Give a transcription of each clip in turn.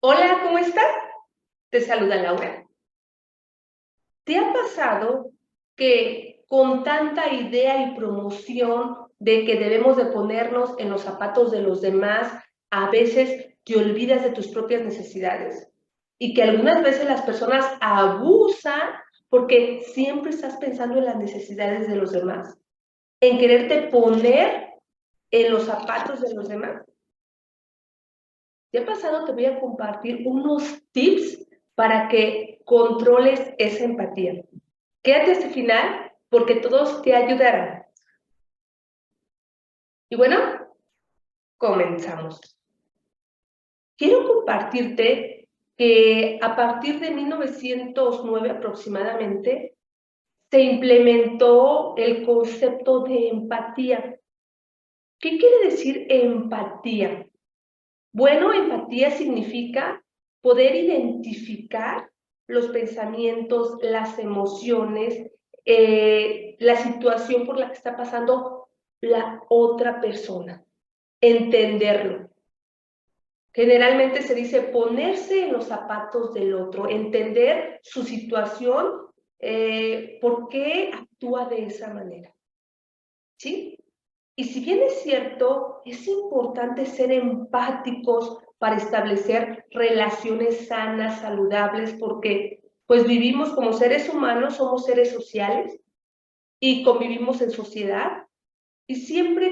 Hola, ¿cómo estás? Te saluda Laura. ¿Te ha pasado que con tanta idea y promoción de que debemos de ponernos en los zapatos de los demás, a veces te olvidas de tus propias necesidades? Y que algunas veces las personas abusan porque siempre estás pensando en las necesidades de los demás, en quererte poner en los zapatos de los demás. ¿Te ha pasado? Te voy a compartir unos tips para que controles esa empatía. Quédate hasta el final porque todos te ayudarán. Y bueno, comenzamos. Quiero compartirte que a partir de 1909 aproximadamente se implementó el concepto de empatía. ¿Qué quiere decir empatía? Bueno, empatía significa poder identificar los pensamientos, las emociones, la situación por la que está pasando la otra persona, entenderlo. Generalmente se dice ponerse en los zapatos del otro, entender su situación, por qué actúa de esa manera, ¿sí? Y si bien es cierto, es importante ser empáticos para establecer relaciones sanas, saludables, porque pues vivimos como seres humanos, somos seres sociales y convivimos en sociedad y siempre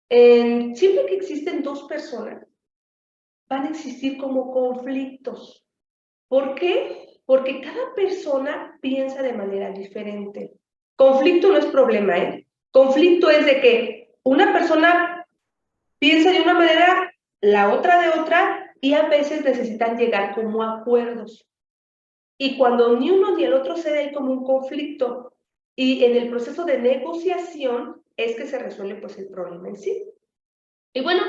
que existen dos personas, van a existir como conflictos. ¿Por qué? Porque cada persona piensa de manera diferente. Conflicto no es problema, ¿eh? Conflicto es de que una persona piensa de una manera, la otra de otra, y a veces necesitan llegar como a acuerdos. Y cuando ni uno ni el otro se da, hay como un conflicto. Y en el proceso de negociación es que se resuelve pues el problema en sí. Y bueno,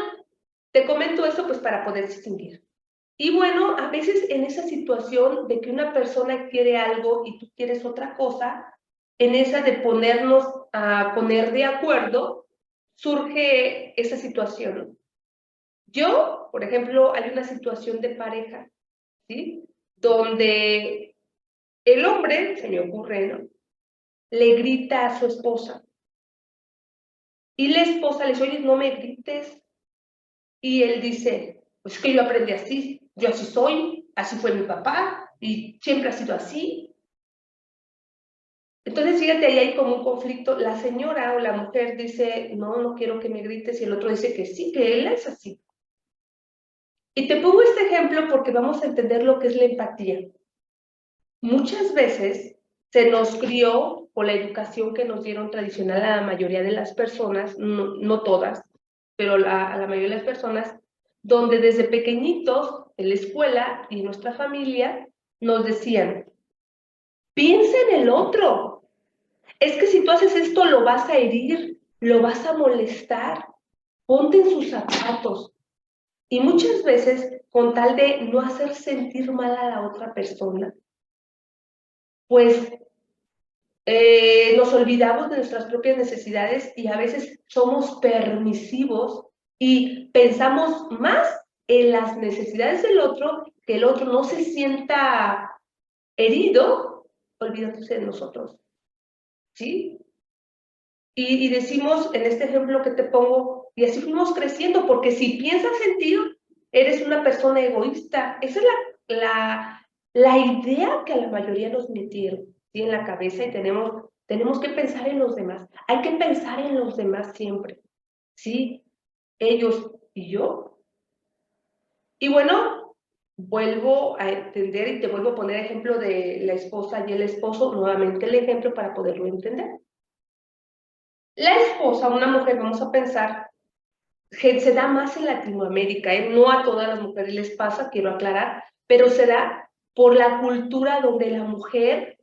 te comento esto pues para poder distinguir. Y bueno, a veces en esa situación de que una persona quiere algo y tú quieres otra cosa, en esa de ponernos a poner de acuerdo, surge esa situación. Yo, por ejemplo, hay una situación de pareja, ¿sí? Donde el hombre, se me ocurre, ¿no? Le grita a su esposa y la esposa le dice, oye, no me grites. Y él dice, pues es que yo aprendí así, yo así soy, así fue mi papá y siempre ha sido así. Entonces, fíjate, ahí hay como un conflicto. La señora o la mujer dice, no, no quiero que me grites, y el otro dice que sí, que él es así. Y te pongo este ejemplo porque vamos a entender lo que es la empatía. Muchas veces se nos crió por la educación que nos dieron tradicional a la mayoría de las personas, no, no todas, pero a la mayoría de las personas, donde desde pequeñitos en la escuela y en nuestra familia nos decían, piensa en el otro. Es que si tú haces esto lo vas a herir, lo vas a molestar, ponte en sus zapatos. Y muchas veces, con tal de no hacer sentir mal a la otra persona, pues nos olvidamos de nuestras propias necesidades y a veces somos permisivos y pensamos más en las necesidades del otro, que el otro no se sienta herido, olvidándose de nosotros, ¿sí? Y decimos, en este ejemplo que te pongo, y así fuimos creciendo, porque si piensas en ti, eres una persona egoísta. Esa es la idea que a la mayoría nos metieron, ¿sí? En la cabeza y tenemos que pensar en los demás. Hay que pensar en los demás siempre, ¿sí? Ellos y yo. Y bueno, vuelvo a entender y te vuelvo a poner ejemplo de la esposa y el esposo, nuevamente el ejemplo para poderlo entender. La esposa, una mujer, vamos a pensar, se da más en Latinoamérica, ¿eh? No a todas las mujeres les pasa, quiero aclarar, pero se da por la cultura donde la mujer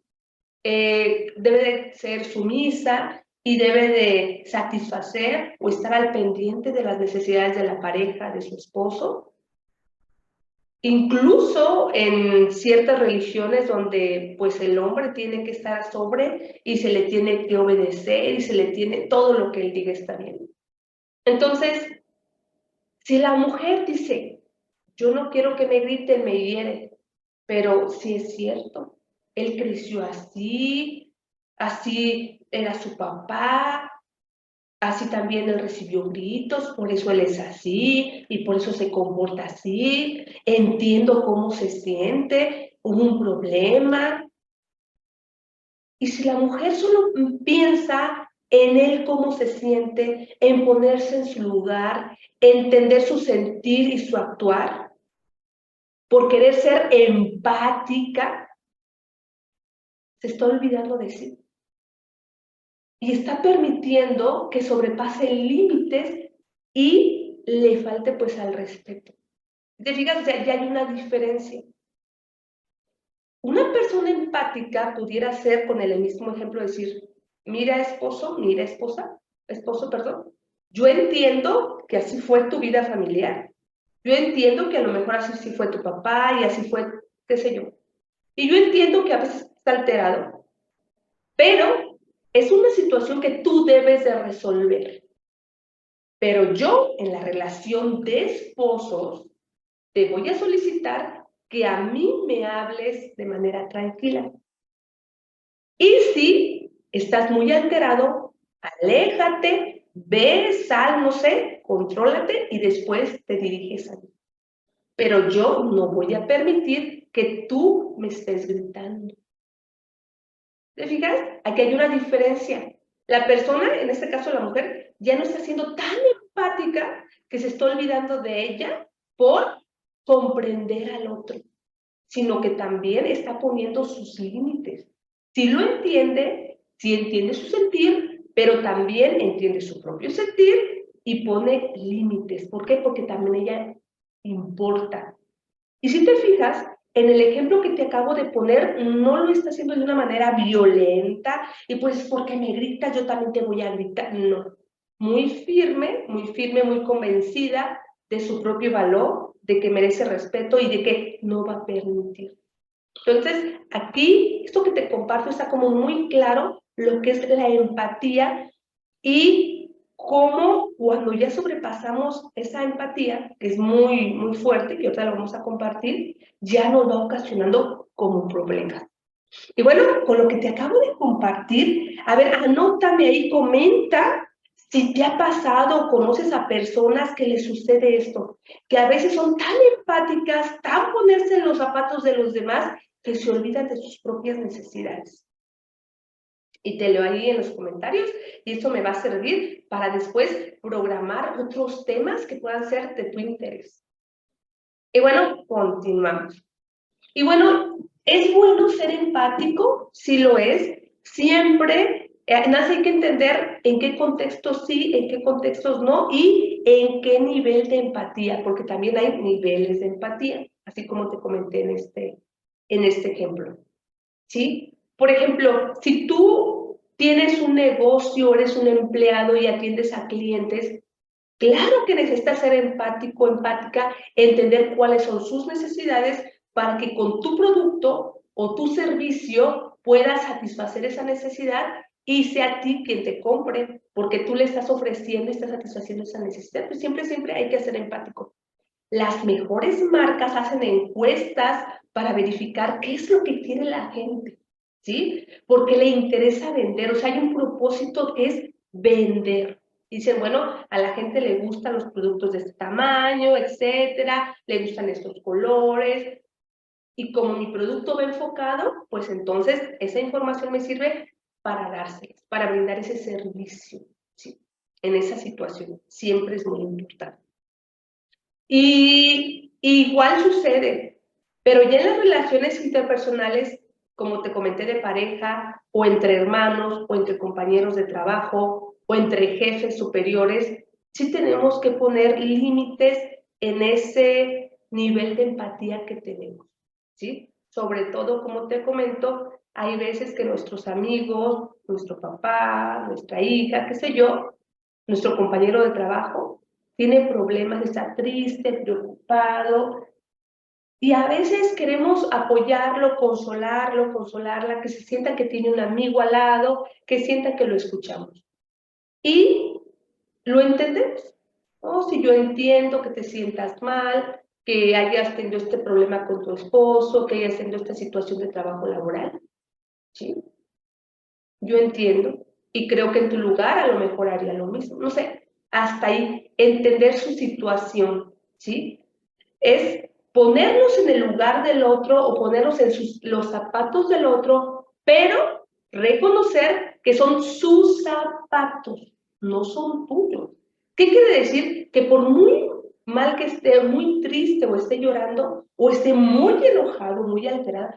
debe de ser sumisa y debe de satisfacer o estar al pendiente de las necesidades de la pareja, de su esposo. Incluso en ciertas religiones donde pues el hombre tiene que estar sobre y se le tiene que obedecer y se le tiene todo lo que él diga está bien. Entonces, si la mujer dice, yo no quiero que me griten, me hieren. Pero sí es cierto, él creció así, así era su papá, así también él recibió gritos, por eso él es así y por eso se comporta así. Entiendo cómo se siente, hubo un problema. Y si la mujer solo piensa en él cómo se siente, en ponerse en su lugar, entender su sentir y su actuar, por querer ser empática, se está olvidando de sí. Y está permitiendo que sobrepase límites y le falte pues al respeto. ¿Te fijas? O sea, ya hay una diferencia. Una persona empática pudiera ser, con el mismo ejemplo, decir, mira esposo, perdón, yo entiendo que así fue tu vida familiar. Yo entiendo que a lo mejor así sí fue tu papá y así fue, qué sé yo. Y yo entiendo que a veces está alterado, pero es una situación que tú debes de resolver. Pero yo, en la relación de esposos, te voy a solicitar que a mí me hables de manera tranquila. Y si estás muy alterado, aléjate, ve, sal, no sé, contrólate y después te diriges a mí. Pero yo no voy a permitir que tú me estés gritando. ¿Te fijas? Aquí hay una diferencia. La persona, en este caso la mujer, ya no está siendo tan empática que se está olvidando de ella por comprender al otro, sino que también está poniendo sus límites. Si lo entiende, si entiende su sentir, pero también entiende su propio sentir y pone límites. ¿Por qué? Porque también ella importa. Y si te fijas, en el ejemplo que te acabo de poner, no lo está haciendo de una manera violenta y pues porque me gritas yo también te voy a gritar. No, muy firme, muy convencida de su propio valor, de que merece respeto y de que no va a permitir. Entonces, aquí, esto que te comparto está como muy claro lo que es la empatía y cómo cuando ya sobrepasamos esa empatía, que es muy, muy fuerte, que ahorita lo vamos a compartir, ya nos va ocasionando como problemas. Y bueno, con lo que te acabo de compartir, a ver, anótame ahí, comenta si te ha pasado o conoces a personas que les sucede esto, que a veces son tan empáticas, tan ponerse en los zapatos de los demás, que se olvidan de sus propias necesidades. Y te leo ahí en los comentarios y esto me va a servir para después programar otros temas que puedan ser de tu interés. Y bueno, continuamos. Y bueno, ¿es bueno ser empático? Sí lo es. Siempre, hay que entender en qué contextos sí, en qué contextos no y en qué nivel de empatía, porque también hay niveles de empatía, así como te comenté en este ejemplo. ¿Sí? Por ejemplo, si tú tienes un negocio, eres un empleado y atiendes a clientes, claro que necesitas ser empático, empática, entender cuáles son sus necesidades para que con tu producto o tu servicio puedas satisfacer esa necesidad y sea a ti quien te compre, porque tú le estás ofreciendo y estás satisfaciendo esa necesidad. Pues siempre hay que ser empático. Las mejores marcas hacen encuestas para verificar qué es lo que quiere la gente, ¿sí? Porque le interesa vender, o sea, hay un propósito que es vender. Dicen, bueno, a la gente le gustan los productos de este tamaño, etcétera, le gustan estos colores, y como mi producto va enfocado, pues entonces esa información me sirve para dárselas, para brindar ese servicio, ¿sí? En esa situación, siempre es muy importante. Y igual sucede, pero ya en las relaciones interpersonales, como te comenté, de pareja, o entre hermanos, o entre compañeros de trabajo, o entre jefes superiores, sí tenemos que poner límites en ese nivel de empatía que tenemos, ¿sí? Sobre todo, como te comento, hay veces que nuestros amigos, nuestro papá, nuestra hija, qué sé yo, nuestro compañero de trabajo, tiene problemas, está triste, preocupado, y a veces queremos apoyarlo, consolarla, que se sienta que tiene un amigo al lado, que sienta que lo escuchamos. Y lo entendemos. Oh, si yo entiendo que te sientas mal, que hayas tenido este problema con tu esposo, que hayas tenido esta situación de trabajo laboral, ¿sí? Yo entiendo y creo que en tu lugar a lo mejor haría lo mismo. No sé, hasta ahí, entender su situación, ¿sí? Es ponernos en el lugar del otro o ponernos en los zapatos del otro, pero reconocer que son sus zapatos, no son tuyos. ¿Qué quiere decir? Que por muy mal que esté, muy triste o esté llorando o esté muy enojado, muy alterado,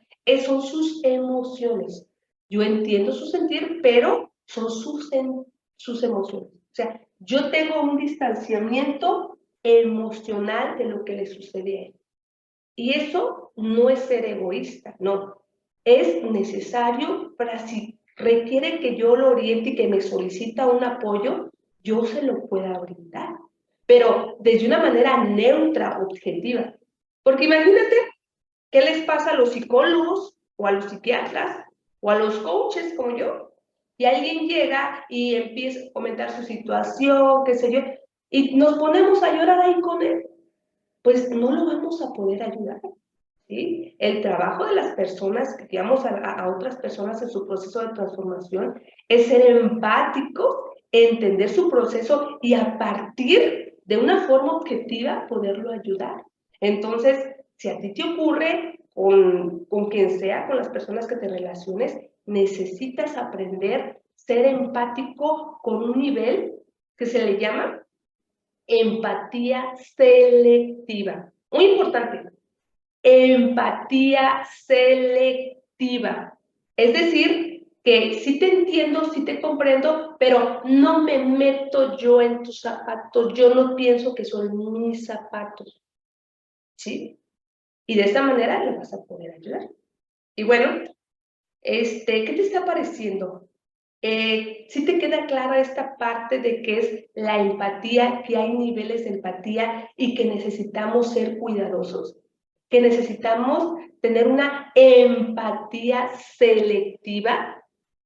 son sus emociones. Yo entiendo su sentir, pero son sus emociones. O sea, yo tengo un distanciamiento emocional de lo que le sucede a él. Y eso no es ser egoísta, no. Es necesario para si requiere que yo lo oriente y que me solicita un apoyo, yo se lo pueda brindar. Pero desde una manera neutra, objetiva. Porque imagínate qué les pasa a los psicólogos o a los psiquiatras o a los coaches como yo. Y alguien llega y empieza a comentar su situación, qué sé yo, y nos ponemos a llorar ahí con él, pues no lo vamos a poder ayudar, ¿sí? El trabajo de las personas que guiamos a otras personas en su proceso de transformación es ser empático, entender su proceso y a partir de una forma objetiva poderlo ayudar. Entonces, si a ti te ocurre con quien sea, con las personas que te relaciones, necesitas aprender a ser empático con un nivel que se le llama empatía selectiva. Muy importante, empatía selectiva. Es decir, que sí te entiendo, sí te comprendo, pero no me meto yo en tus zapatos, yo no pienso que son mis zapatos, ¿sí? Y de esta manera le vas a poder ayudar. Y bueno, ¿qué te está pareciendo? ¿Sí te queda clara esta parte de que es la empatía, que hay niveles de empatía y que necesitamos ser cuidadosos? Que necesitamos tener una empatía selectiva.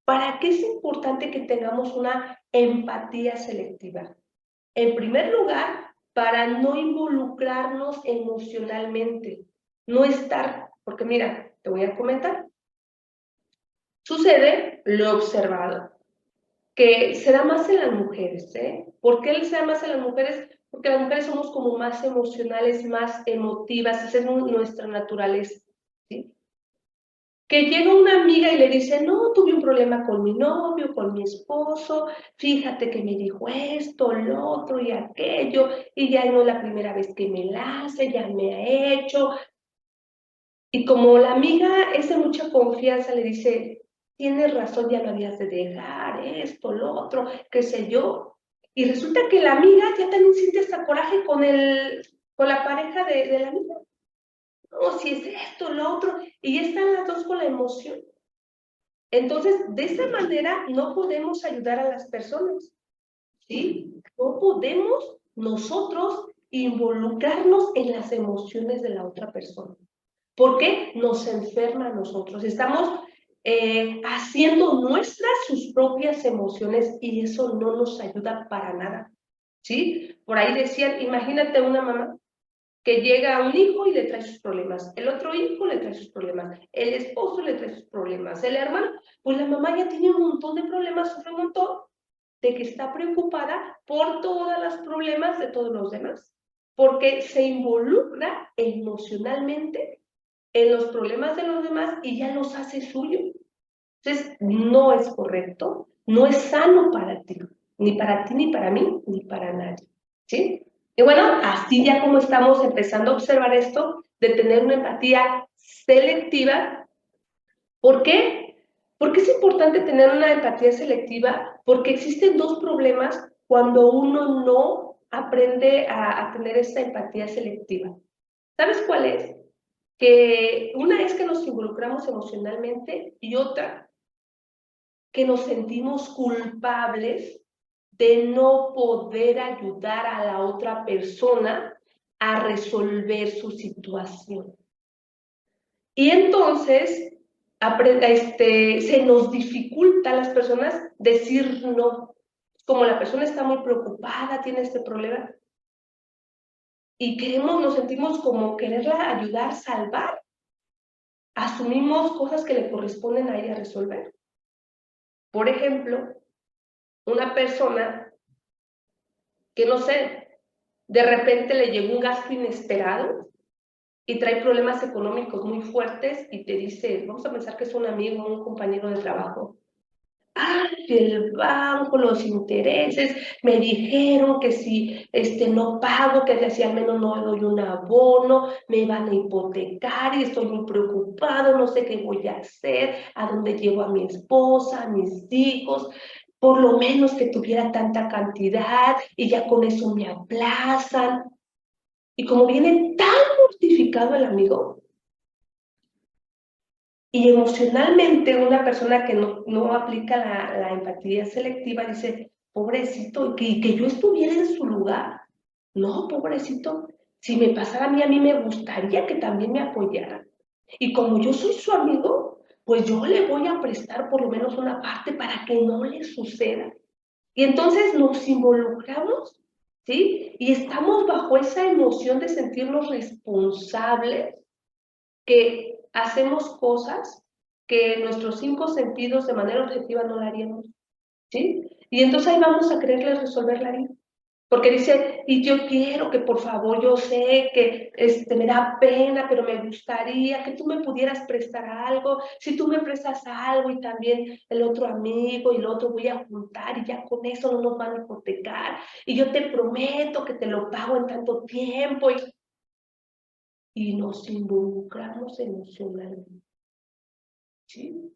¿Para qué es importante que tengamos una empatía selectiva? En primer lugar, para no involucrarnos emocionalmente, no estar, porque mira, te voy a comentar, sucede lo observado que se da más en las mujeres, ¿eh? ¿Por qué se da más en las mujeres? Porque las mujeres somos como más emocionales, más emotivas, esa es nuestra naturaleza, ¿sí? Que llega una amiga y le dice, no, tuve un problema con mi novio, con mi esposo, fíjate que me dijo esto, lo otro y aquello, y ya no es la primera vez que me la hace, ya me ha hecho. Y como la amiga es de mucha confianza, le dice, tienes razón, ya lo habías de dejar, esto, lo otro, qué sé yo. Y resulta que la amiga ya también siente hasta coraje con la pareja de la amiga. No, si es esto, lo otro, y ya están las dos con la emoción. Entonces, de esa manera no podemos ayudar a las personas, ¿sí? No podemos nosotros involucrarnos en las emociones de la otra persona. ¿Por qué? Nos enferma a nosotros. Estamos haciendo nuestras sus propias emociones y eso no nos ayuda para nada, ¿sí? Por ahí decían, imagínate una mamá que llega a un hijo y le trae sus problemas, el otro hijo le trae sus problemas, el esposo le trae sus problemas, el hermano, pues la mamá ya tiene un montón de problemas, sufre un montón de que está preocupada por todos los problemas de todos los demás, porque se involucra emocionalmente en los problemas de los demás y ya los hace suyo. Entonces, no es correcto, no es sano para ti, ni para ti, ni para mí, ni para nadie, ¿sí? Y bueno, así ya como estamos empezando a observar esto, de tener una empatía selectiva. ¿Por qué? Porque es importante tener una empatía selectiva, porque existen dos problemas cuando uno no aprende a tener esta empatía selectiva. ¿Sabes cuál es? Que una es que nos involucramos emocionalmente y otra que nos sentimos culpables de no poder ayudar a la otra persona a resolver su situación. Y entonces se nos dificulta a las personas decir no. Como la persona está muy preocupada, tiene este problema, y nos sentimos como quererla ayudar, salvar. Asumimos cosas que le corresponden a ella resolver. Por ejemplo, una persona que, no sé, de repente le llegó un gasto inesperado y trae problemas económicos muy fuertes y te dice, vamos a pensar que es un amigo, un compañero de trabajo. Ay, el banco, los intereses, me dijeron que si no pago, que si al menos no doy un abono, me van a hipotecar y estoy muy preocupado, no sé qué voy a hacer, a dónde llevo a mi esposa, a mis hijos, por lo menos que tuviera tanta cantidad y ya con eso me aplazan. Y como viene tan mortificado el amigo, y emocionalmente una persona que no aplica la empatía selectiva dice, pobrecito, que yo estuviera en su lugar. No, pobrecito, si me pasara a mí me gustaría que también me apoyara. Y como yo soy su amigo, pues yo le voy a prestar por lo menos una parte para que no le suceda. Y entonces nos involucramos, ¿sí? Y estamos bajo esa emoción de sentirnos responsables, que hacemos cosas que nuestros 5 sentidos de manera objetiva no la haríamos, ¿sí? Y entonces ahí vamos a quererle resolver la vida. Porque dice, y yo quiero que por favor, yo sé que me da pena, pero me gustaría que tú me pudieras prestar algo, si tú me prestas algo y también el otro amigo y el otro voy a juntar y ya con eso no nos van a hipotecar y yo te prometo que te lo pago en tanto tiempo y nos involucramos emocionalmente, ¿sí?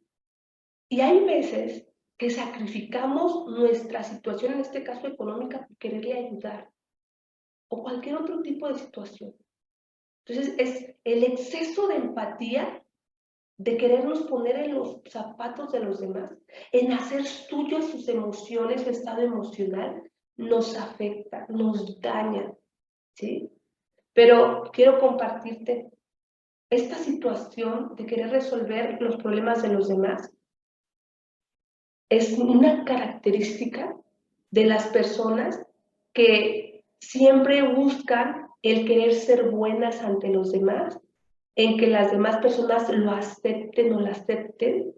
Y hay veces que sacrificamos nuestra situación, en este caso económica, por quererle ayudar, o cualquier otro tipo de situación. Entonces, es el exceso de empatía, de querernos poner en los zapatos de los demás, en hacer tuyas sus emociones, su estado emocional, nos afecta, nos daña, ¿sí? Pero quiero compartirte esta situación de querer resolver los problemas de los demás. Es una característica de las personas que siempre buscan el querer ser buenas ante los demás, en que las demás personas lo acepten o la acepten,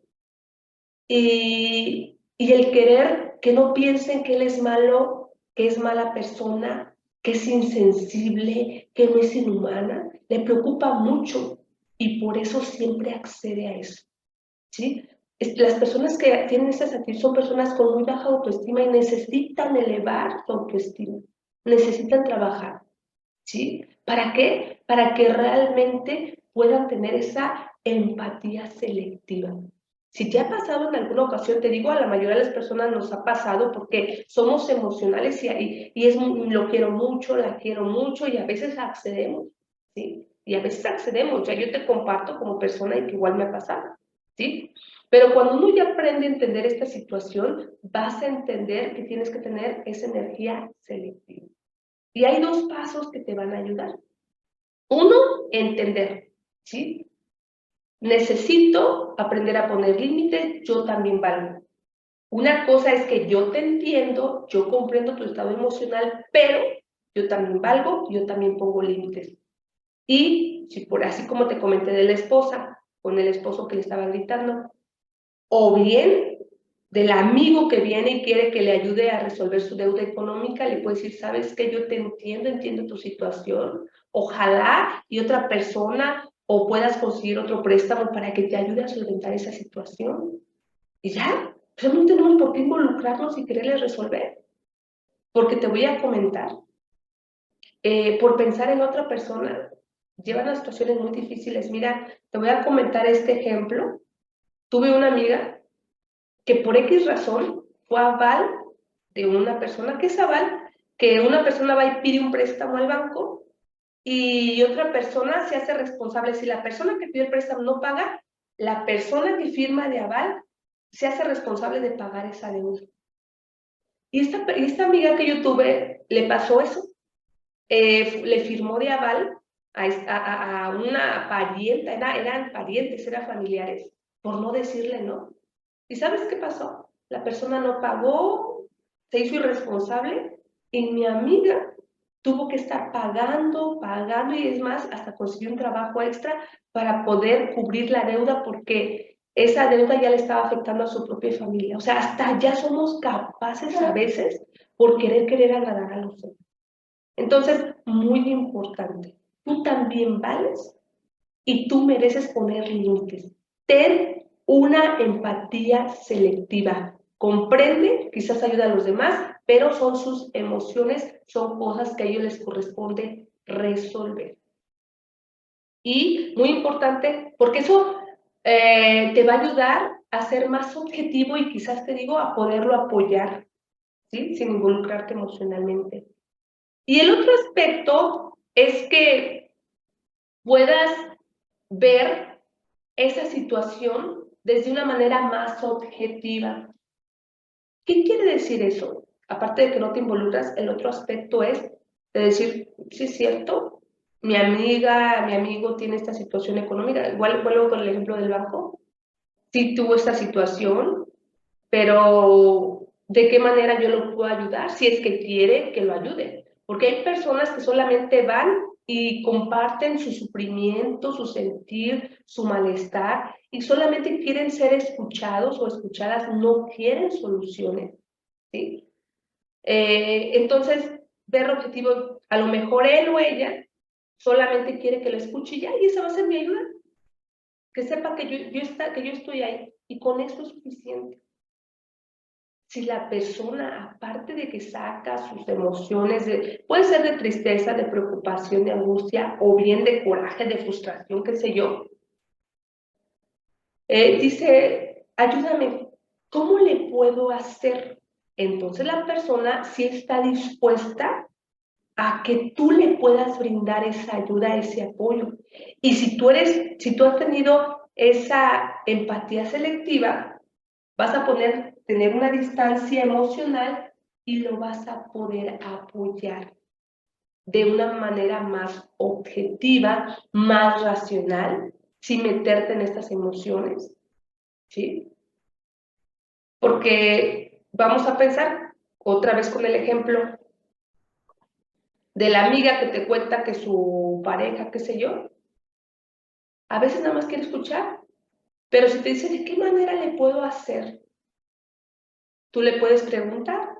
y el querer que no piensen que él es malo, que es mala persona, que es insensible, que no es inhumana, le preocupa mucho y por eso siempre accede a eso, ¿sí? Las personas que tienen esa actitud son personas con muy baja autoestima y necesitan elevar su autoestima, necesitan trabajar, ¿sí? ¿Para qué? Para que realmente puedan tener esa empatía selectiva. Si te ha pasado en alguna ocasión, te digo, a la mayoría de las personas nos ha pasado porque somos emocionales y lo quiero mucho, la quiero mucho y a veces accedemos, ¿sí? Y a veces accedemos, ya yo te comparto como persona y que igual me ha pasado, ¿sí? Pero cuando uno ya aprende a entender esta situación, vas a entender que tienes que tener esa energía selectiva. Y hay 2 pasos que te van a ayudar. Uno, entender, ¿sí? Necesito aprender a poner límites, yo también valgo. Una cosa es que yo te entiendo, yo comprendo tu estado emocional, pero yo también valgo, yo también pongo límites. Y si por así como te comenté de la esposa, con el esposo que le estaba gritando, o bien del amigo que viene y quiere que le ayude a resolver su deuda económica, le puede decir, sabes que yo te entiendo tu situación, ojalá y otra persona o puedas conseguir otro préstamo para que te ayude a solventar esa situación. Y ya, pues no tenemos por qué involucrarnos y quererle resolver, porque te voy a comentar, por pensar en otra persona, llevan a situaciones muy difíciles. Mira, te voy a comentar este ejemplo. Tuve una amiga que por X razón fue aval de una persona. ¿Qué es aval? Que una persona va y pide un préstamo al banco y otra persona se hace responsable. Si la persona que pide el préstamo no paga, la persona que firma de aval se hace responsable de pagar esa deuda. Y esta amiga que yo tuve le pasó eso. Le firmó de aval a una parienta, eran parientes, eran familiares, por no decirle no. ¿Y sabes qué pasó? La persona no pagó, se hizo irresponsable y mi amiga tuvo que estar pagando y es más, hasta consiguió un trabajo extra para poder cubrir la deuda porque esa deuda ya le estaba afectando a su propia familia. O sea, hasta ya somos capaces a veces por querer agradar a los demás. Entonces, muy importante, tú también vales y tú mereces poner límites. Ten una empatía selectiva. Comprende, quizás ayuda a los demás, pero son sus emociones, son cosas que a ellos les corresponde resolver. Y muy importante, porque eso te va a ayudar a ser más objetivo y quizás te digo, a poderlo apoyar, ¿sí? Sin involucrarte emocionalmente. Y el otro aspecto es que puedas ver esa situación desde una manera más objetiva. ¿Qué quiere decir eso? Aparte de que no te involucras, el otro aspecto es de decir, sí es cierto, mi amiga, mi amigo tiene esta situación económica, igual vuelvo con el ejemplo del banco, sí tuvo esta situación, pero ¿de qué manera yo lo puedo ayudar? Si es que quiere que lo ayude. Porque hay personas que solamente van y comparten su sufrimiento, su sentir, su malestar, y solamente quieren ser escuchados o escuchadas, no quieren soluciones, ¿sí? Entonces, ver objetivo, a lo mejor él o ella solamente quiere que lo escuche y ya, y esa va a ser mi ayuda. Que sepa que yo estoy ahí, y con eso es suficiente. Si la persona, aparte de que saca sus emociones, puede ser de tristeza, de preocupación, de angustia, o bien de coraje, de frustración, qué sé yo, dice, ayúdame, ¿cómo le puedo hacer? Entonces la persona sí está dispuesta a que tú le puedas brindar esa ayuda, ese apoyo. Y si tú has tenido esa empatía selectiva, vas a tener una distancia emocional y lo vas a poder apoyar de una manera más objetiva, más racional, sin meterte en estas emociones, ¿sí? Porque vamos a pensar otra vez con el ejemplo de la amiga que te cuenta que su pareja, qué sé yo, a veces nada más quiere escuchar, pero si te dice, ¿de qué manera le puedo hacer? Tú le puedes preguntar,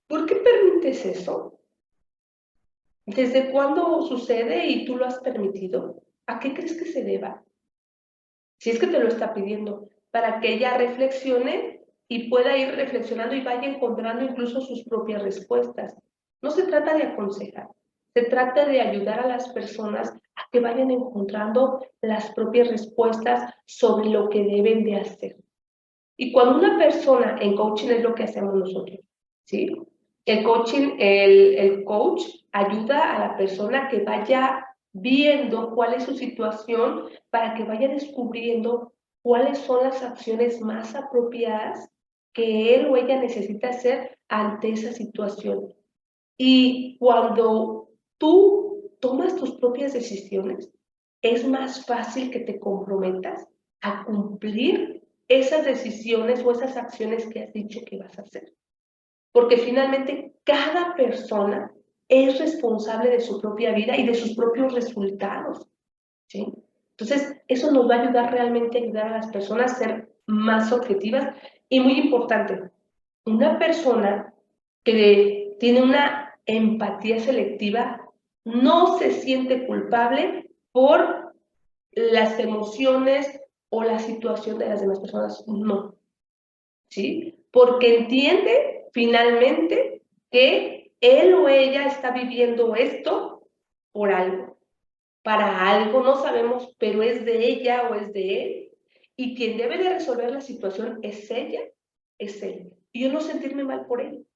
¿por qué permites eso? ¿Desde cuándo sucede y tú lo has permitido? ¿A qué crees que se deba? Si es que te lo está pidiendo, para que ella reflexione y pueda ir reflexionando y vaya encontrando incluso sus propias respuestas. No se trata de aconsejar, se trata de ayudar a las personas a que vayan encontrando las propias respuestas sobre lo que deben de hacer. Y cuando una persona en coaching es lo que hacemos nosotros, ¿sí? El coaching, el coach ayuda a la persona que vaya viendo cuál es su situación para que vaya descubriendo cuáles son las acciones más apropiadas que él o ella necesita hacer ante esa situación. Y cuando tú tomas tus propias decisiones, es más fácil que te comprometas a cumplir esas decisiones o esas acciones que has dicho que vas a hacer. Porque finalmente cada persona es responsable de su propia vida y de sus propios resultados, ¿sí? Entonces, eso nos va a ayudar realmente a ayudar a las personas a ser más objetivas y muy importante, una persona que tiene una empatía selectiva no se siente culpable por las emociones o la situación de las demás personas, no, ¿sí? Porque entiende finalmente que él o ella está viviendo esto por algo, para algo, no sabemos, pero es de ella o es de él, y quien debe de resolver la situación es ella, es él, y yo no sentirme mal por él,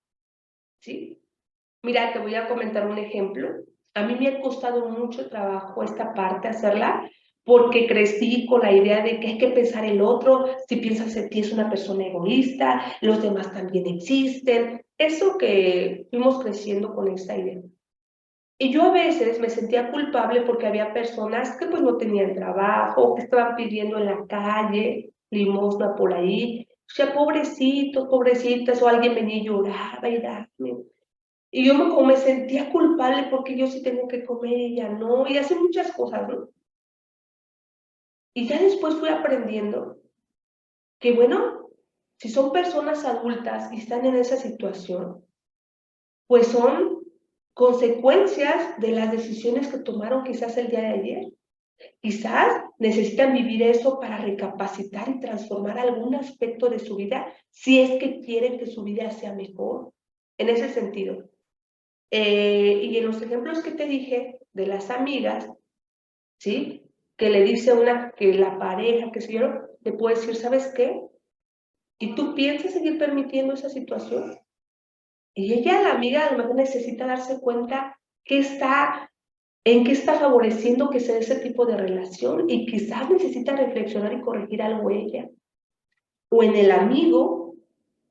¿sí? Mira, te voy a comentar un ejemplo. A mí me ha costado mucho trabajo esta parte hacerla porque crecí con la idea de que hay que pensar el otro, si piensas en ti es una persona egoísta, los demás también existen. Eso que fuimos creciendo con esa idea. Y yo a veces me sentía culpable porque había personas que pues no tenían trabajo, que estaban pidiendo en la calle limosna por ahí. O sea, pobrecitos, pobrecitas, o alguien venía y lloraba y dame. Y yo como me sentía culpable porque yo sí tengo que comer y ella no, y hace muchas cosas, ¿no? Y ya después fui aprendiendo que, bueno, si son personas adultas y están en esa situación, pues son consecuencias de las decisiones que tomaron quizás el día de ayer. Quizás necesitan vivir eso para recapacitar y transformar algún aspecto de su vida si es que quieren que su vida sea mejor. En ese sentido. Y en los ejemplos que te dije de las amigas, ¿sí? Que le dice a una que la pareja, que sé yo, le puede decir, ¿sabes qué? ¿Y tú piensas seguir permitiendo esa situación? Y ella, la amiga, a lo mejor necesita darse cuenta en qué está favoreciendo que sea ese tipo de relación y quizás necesita reflexionar y corregir algo ella. O en el amigo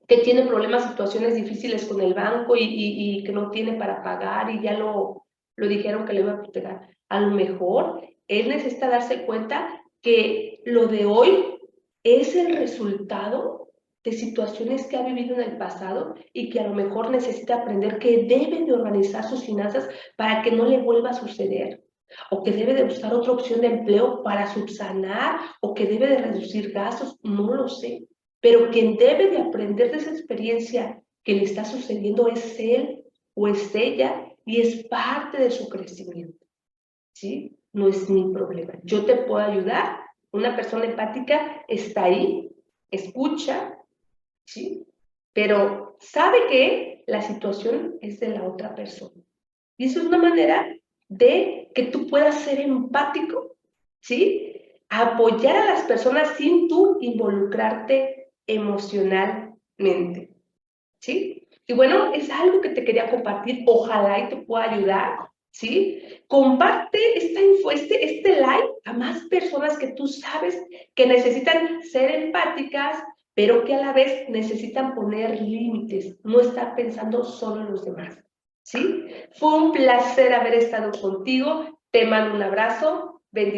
que tiene problemas, situaciones difíciles con el banco y que no tiene para pagar y ya lo dijeron que le iba a proteger. A lo mejor él necesita darse cuenta que lo de hoy es el resultado de situaciones que ha vivido en el pasado y que a lo mejor necesita aprender que debe de organizar sus finanzas para que no le vuelva a suceder, o que debe de buscar otra opción de empleo para subsanar, o que debe de reducir gastos, no lo sé. Pero quien debe de aprender de esa experiencia que le está sucediendo es él o es ella y es parte de su crecimiento, ¿sí? No es mi problema. Yo te puedo ayudar. Una persona empática está ahí, escucha, ¿sí? Pero sabe que la situación es de la otra persona. Y eso es una manera de que tú puedas ser empático, ¿sí? Apoyar a las personas sin tú involucrarte emocionalmente, ¿sí? Y bueno, es algo que te quería compartir, ojalá y te pueda ayudar, ¿sí? Comparte esta info, este like a más personas que tú sabes que necesitan ser empáticas, pero que a la vez necesitan poner límites, no estar pensando solo en los demás, ¿sí? Fue un placer haber estado contigo, te mando un abrazo, bendiciones.